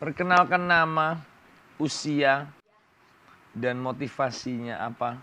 Perkenalkan nama, usia, dan motivasinya apa?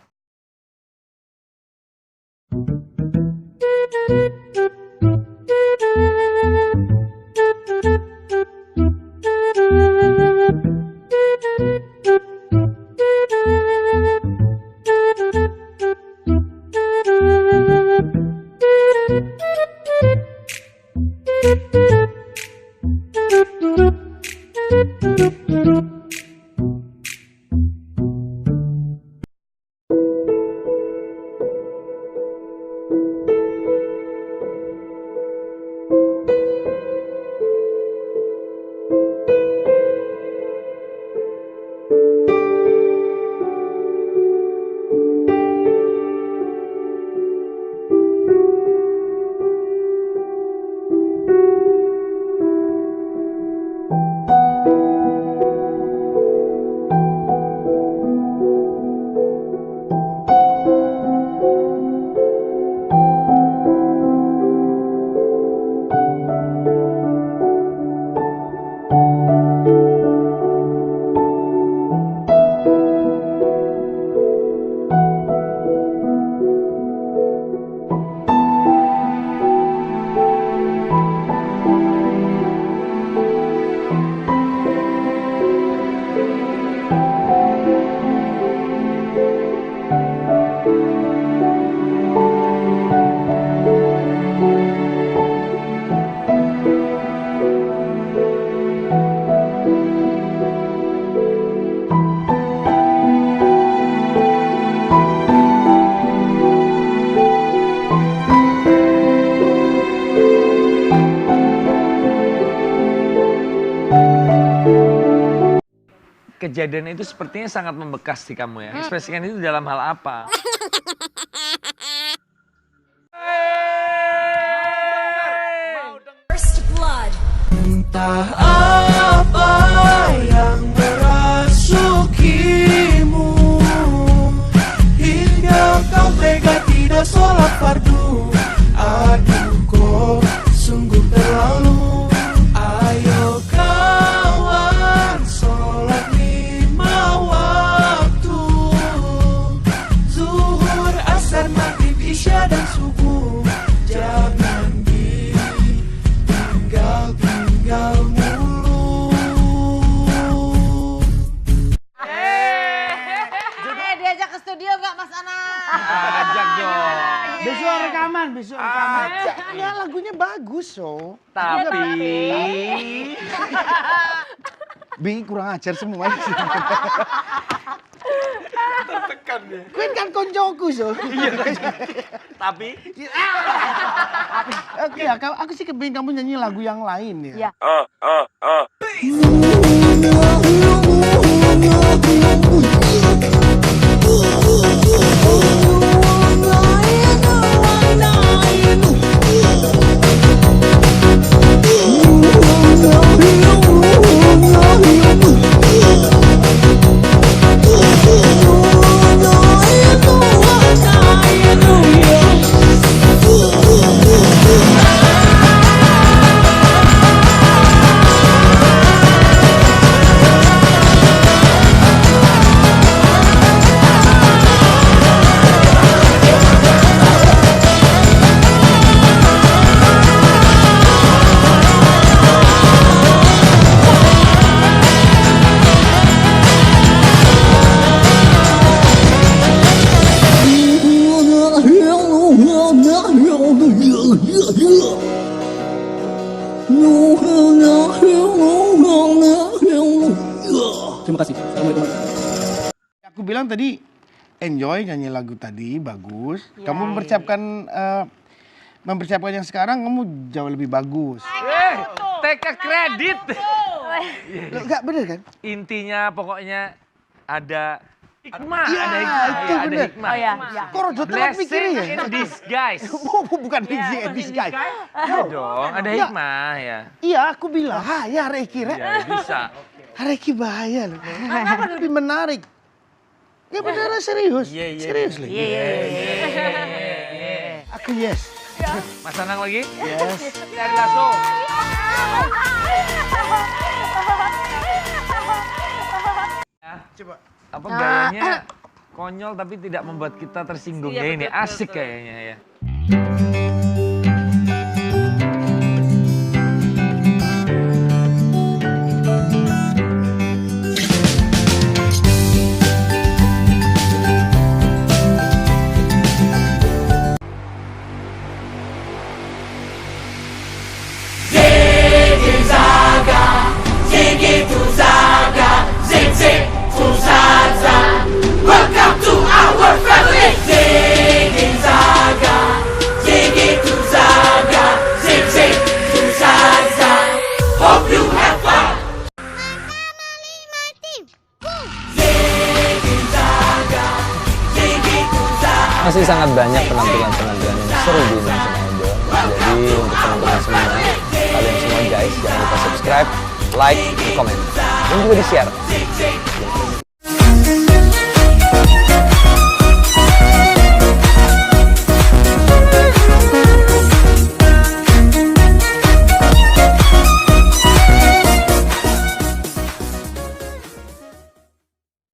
Kejadian itu sepertinya sangat membekas di kamu ya. Ekspresikan itu dalam hal apa? First blood. Entah apa yang merasukimu hingga kau tega tidak sholat fardu. Aduh kok sungguh terlalu. Ayo kawan sholat 5 waktu, zuhur, asar, maghrib, isya dan subuh. Jangan tinggal mulu. Diajak ke studio nggak Mas Ana? Ajak dong. Besok rekaman. Ya lagunya bagus so. Tapi Bingi kurang ajar semua sih. tertekan ya. Kuin kan koncoku so. Tapi Oke, aku sih kepingin kamu nyanyi lagu yang lain ya. Terima kasih. Assalamualaikum. Aku bilang tadi enjoy nyanyi lagu tadi bagus. Ya, Kamu mempersiapkan yang sekarang kamu jauh lebih bagus. take a credit. Loh, enggak bener kan? Intinya pokoknya ada hikmah, Iya, ada hikmah, itu ya, ada bener. hikmah. Oh ya. Kok rojo telat mikir Blessing ya? in disguise. Bukan this guy. Iya dong, ada hikmah ya. Iya, aku bilang, ya Reki, Ya bisa. Reki bahaya loh. Lebih menarik. Ya beneran serius. Serius lagi. Aku yes. Mas Anang lagi? Yes. Dari Lasso. Coba. Apa gayanya konyol tapi tidak membuat kita tersinggung. Iya, Ya ini betul, asik betul. kayaknya ya. Welcome to our family. Ziggy Zaga, Ziggy to Zaga, Zig Zig to Zaza. Hope you have fun. Ziggy Zaga, Ziggy to Zaga. Masih sangat banyak penampilan-penampilan yang seru di Indonesian Idol. Jadi untuk teman-teman semua, kalian semua guys, jangan lupa subscribe, like, dan komen. Dan juga di-share.